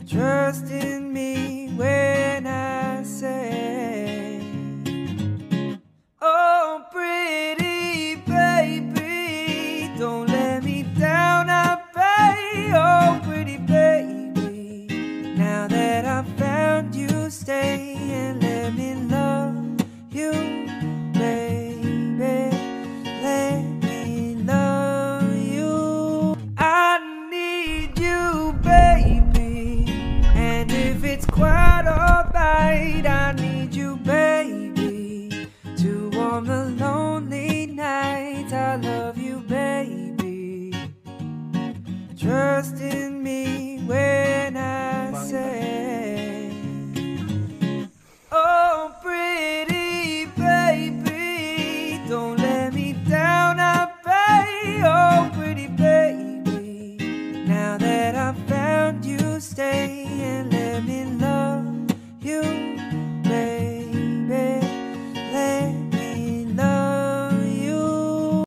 Trust in me when I say, oh pretty baby, don't let me down, I pray. Oh pretty baby, now that I found you, stay and let me love you, baby. Let me love you. I need you, baby. And if it's quite alright, I need you, baby, to warm the lonely nights. I love you, baby. Trust in me when I say, oh pretty baby, don't let me down, I pray. Oh pretty baby, now that I found you, stay and let me love you, baby. Let me love you.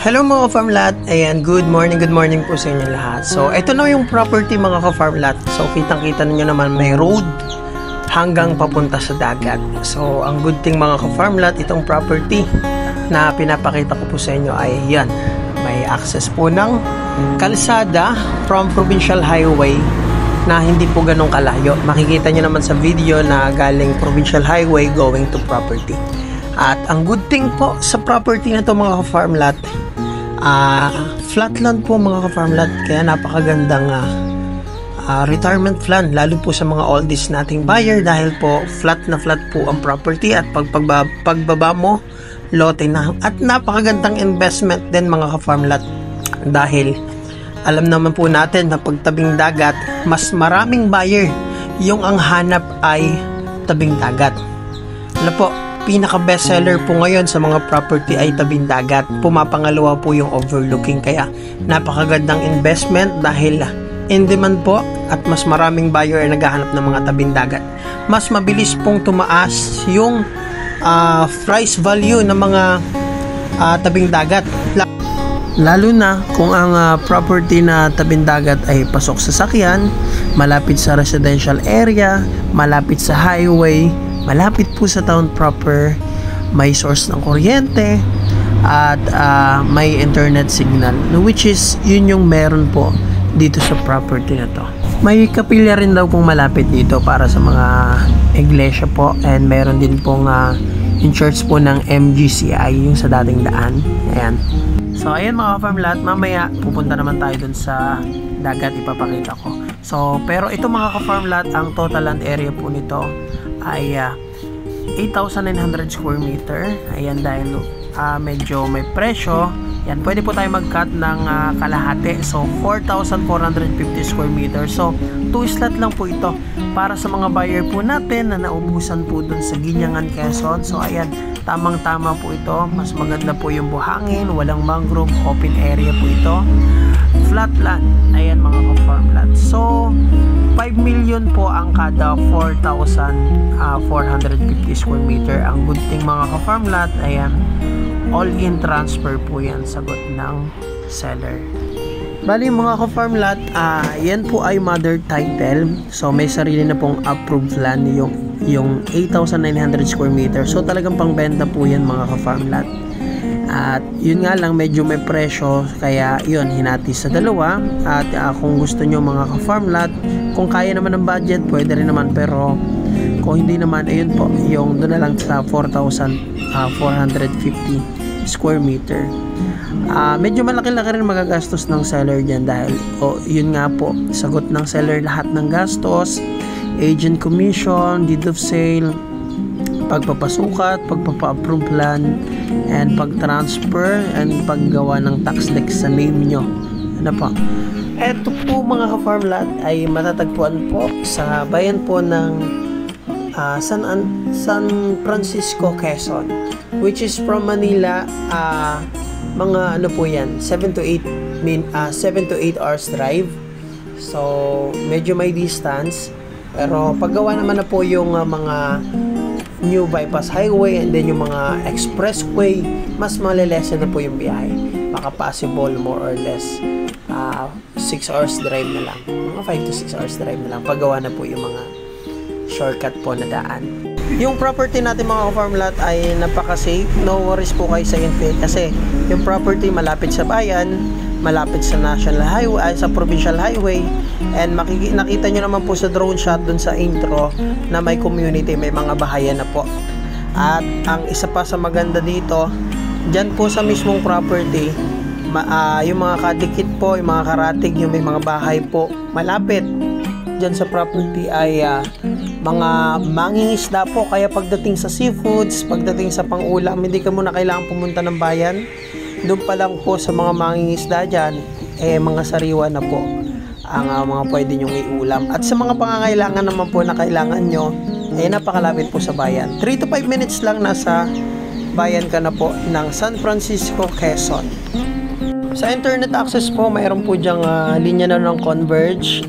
Hello mga ka-farmlat, ayan, good morning po sa inyo lahat. So, ito na yung property mga ka-farmlat. So, kitang-kita ninyo naman may road hanggang papunta sa dagat. So, ang good thing mga ka-farmlat, itong property na pinapakita ko po sa inyo ay yan. May access po ng kalsada from Provincial Highway na hindi po ganun kalayo. Makikita nyo naman sa video na galing Provincial Highway going to property. At ang good thing po sa property na to mga ka-farmlat, flatland po mga ka-farmlat, kaya napakagandang retirement plan, lalo po sa mga oldies nating buyer dahil po flat na flat po ang property at pagbaba mo, lote na. At napakagandang investment din mga ka-farmlat dahil alam naman po natin na pagtabing dagat, mas maraming buyer yung ang hanap ay tabing dagat. Ano po, pinaka best seller po ngayon sa mga property ay tabing dagat. Pumapangalawa po yung overlooking, kaya napakagandang investment dahil in demand po at mas maraming buyer ay naghahanap ng mga tabing dagat. Mas mabilis pong tumaas yung price value ng mga tabing dagat, lalo na kung ang property na tabing dagat ay pasok sa sakyan, malapit sa residential area, malapit sa highway, malapit po sa town proper, may source ng kuryente at may internet signal, which is yun yung meron po dito sa property na to. May kapilya rin daw pong malapit dito para sa mga iglesia po, and meron din pong in church po ng MGCI yung sa dating daan. Ayan. So ayan mga ka-farmlat, mamaya pupunta naman tayo dun sa dagat, ipapakita ko. So pero ito mga ka-farmlat, ang total land area po nito ay 8,900 square meter. Ayan, dahil medyo may presyo, yan, pwede po tayo mag-cut ng kalahati. So 4,450 square meter. So 2 slot lang po ito para sa mga buyer po natin na naubusan po dun sa Ginyangan, Quezon. So ayan, tamang-tama po ito. Mas maganda po yung buhangin, walang mangrove, open area po ito. Flat land. Ayan mga ka-farmlat. So 5 million po ang kada 4,450 square meter. Ang good thing mga ka-farmlat, ayan, all-in transfer po yan, sagot ng seller. Bali mga ka-farm lot, yan po ay mother title. So may sarili na pong approved land yung 8,900 square meter. So talagang pangbenta po yan mga ka-farm lot. At yun nga lang, medyo may presyo, kaya yun, hinati sa dalawa. At kung gusto nyo mga ka-farm lot, kung kaya naman ng budget, pwede rin naman. Pero kung hindi naman, ayun po, yung doon na lang sa 4,450 square meter. Medyo malaki-laki rin magagastos ng seller dyan dahil yun nga po, sagot ng seller lahat ng gastos, agent commission, deed of sale, pagpapasukat, pagpapa-approve plan, and pag-transfer, and paggawa ng tax deck sa name nyo. Ano po? Eto po mga ka-farm lot ay matatagpuan po sa bayan po ng San Francisco, Quezon, which is from Manila. Mga ano po yan, 7 to 8 hours drive. So medyo may distance, pero paggawa naman na po yung mga new bypass highway and then yung mga expressway, mas malilesen na po yung biyahe. Baka possible more or less 6 hours drive na lang, mga 5 to 6 hours drive na lang paggawa na po yung mga shortcut po na daan. Yung property natin mga farm lot ay napaka-safe. No worries po kayo sa infill kasi yung property malapit sa bayan, malapit sa national highway, sa provincial highway, and nakita nyo naman po sa drone shot dun sa intro na may community, may mga bahayan na po. At ang isa pa sa maganda dito, dyan po sa mismong property, yung mga kadikit po, yung mga karatig, yung may mga bahay po malapit dyan sa property ay mga mangingisda po. Kaya pagdating sa seafoods, pagdating sa pangulam, hindi ka muna kailangan pumunta ng bayan. Doon pa lang po sa mga mangingisda dyan, mga sariwa na po ang mga pwede nyong iulam. At sa mga pangangailangan naman po na kailangan nyo, napakalapit po sa bayan. 3 to 5 minutes lang nasa bayan ka na po ng San Francisco, Quezon. Sa internet access po, mayroon po dyang linya na ng Converge.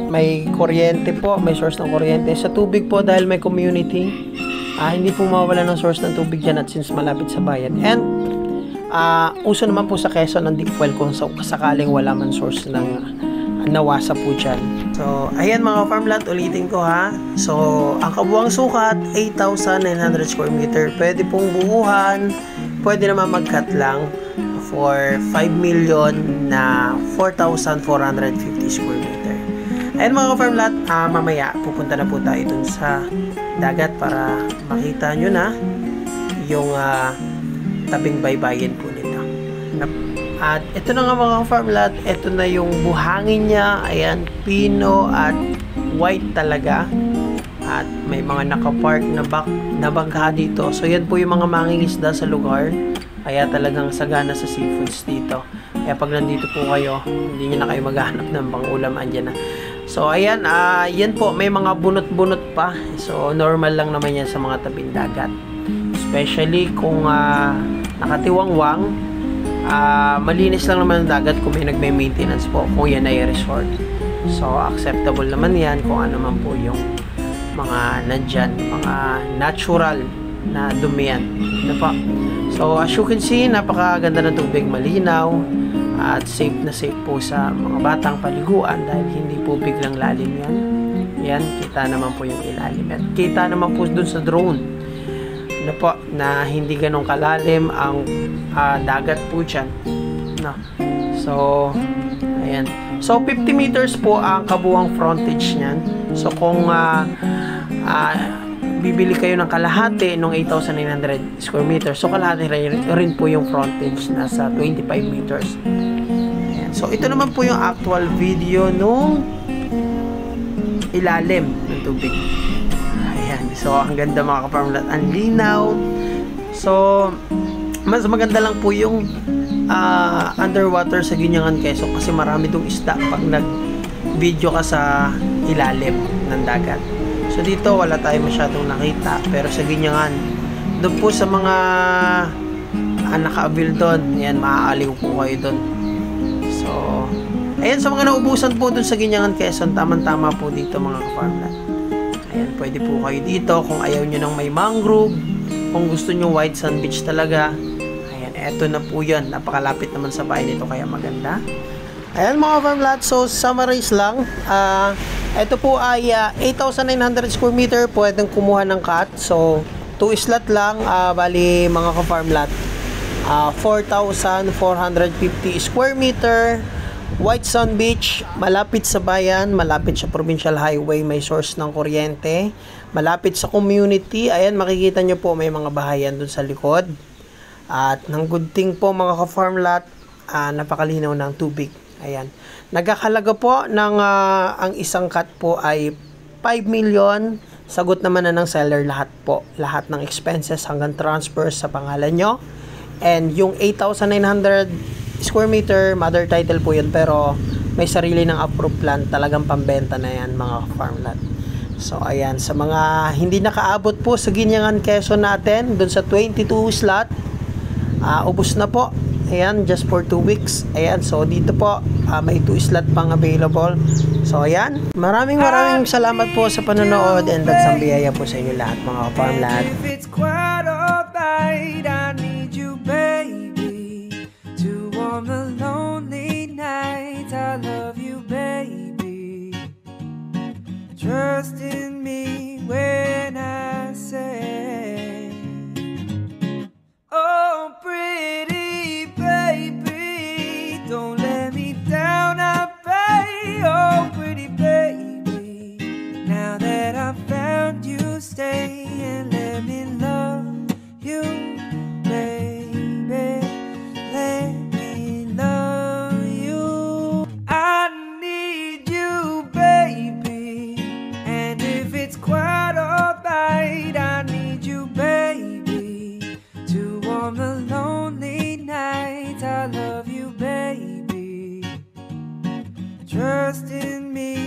May kuryente po, may source ng kuryente. Sa tubig po, dahil may community, hindi po mawala ng source ng tubig dyan at since malapit sa bayan. And uso naman po sa Quezon ng deep well kung sakaling wala man source ng nawasa po dyan. So, ayan mga farm lot, ulitin ko ha. So, ang kabuang sukat, 8,900 square meter. Pwede pong buuhan, pwede naman mag-cut lang for 5 million na 4,450 square meter. Ayan mga farm lot, mamaya pupunta na po tayo dun sa dagat para makita nyo na yung tabing baybayin po nito. At ito na nga mga farm lot, ito na yung buhangin niya. Ayan, pino at white talaga. At may mga nakapark na bangka dito. So yan po yung mga mangingisda sa lugar. Kaya talagang sagana sa seafoods dito. Kaya pag nandito po kayo, hindi nyo na kayo maghahanap ng pangulam, andyan na. So ayan, yan po, may mga bunot-bunot pa. So normal lang naman yan sa mga tabing dagat. Especially kung nakatiwangwang, malinis lang naman ang dagat kung may nagme-maintenance po, kung yan ay resort. So acceptable naman yan kung ano man po yung mga nandyan, mga natural na dumi yan. Ano po? So as you can see, napakaganda ng tubig, malinaw at safe na safe po sa mga batang paliguan dahil hindi po biglang lalim yan. Yan, kita naman po yung ilalim at kita naman po dun sa drone na po na hindi ganun kalalim ang dagat po dyan, no? So ayan, so 50 meters po ang kabuang frontage nyan. So kung bibili kayo ng kalahati ng 8,900 square meters, so kalahati rin po yung frontage nasa 25 meters. Ayan. So ito naman po yung actual video nung ilalim ng tubig. Ayan. So ang ganda mga ka-farm lot, ang linaw. So mas maganda lang po yung underwater sa Ginyangan, Quezon kasi marami dong isda pag nag-video ka sa ilalim ng dagat. So dito wala tayo masyadong nakita, pero sa Ginyangan, doon po sa mga naka-avail doon, yan, maaaliw po kayo doon. So ayan, sa mga naubusan po doon sa Ginyangan, Quezon, tamang-tama po dito mga ka-farm lot. Ayan, pwede po kayo dito kung ayaw nyo ng may mangrove, kung gusto nyo white sand beach talaga. Ayan, eto na po yun, napakalapit naman sa bahay nito kaya maganda. Ayan mga farm lot, so summarize lang. Ito po ay 8,900 square meter, pwedeng kumuha ng cut. So 2 slot lang, bali mga ka-farm lot, 4,450 square meter. White Sand Beach, malapit sa bayan, malapit sa provincial highway, may source ng kuryente, malapit sa community. Ayan, makikita nyo po may mga bahayan dun sa likod. At ng good thing po mga ka-farm lot, napakalinaw ng tubig. Ayan. Nagkakalaga po ng ang isang cut po ay 5 million. Sagot naman na ng seller lahat po. Lahat ng expenses hanggang transfer sa pangalan nyo. And yung 8,900 square meter, mother title po yun. Pero may sarili ng approved plan. Talagang pambenta na yan mga farm lot. So ayan. Sa mga hindi nakaabot po sa Ginyangan Quezon natin, dun sa 22 slot, ubos na po. Ayan, just for 2 weeks. Ayan, so dito po, may 2 slot pang available. So ayan, maraming salamat po sa panonood and dagsang biyaya po sa inyo lahat mga farm lot. If it's quite alright, I need you, baby, to warm the lonely nights. I love you, baby. Trust in me when I say, oh, pretty baby, don't let me down, I pray. Oh, pretty baby, now that I found you, stay and let me love you, baby. Let me love you. I need you, baby, and if it's quite alright, I need you, baby, to warm the lonely nights. I love you, baby. Trust in me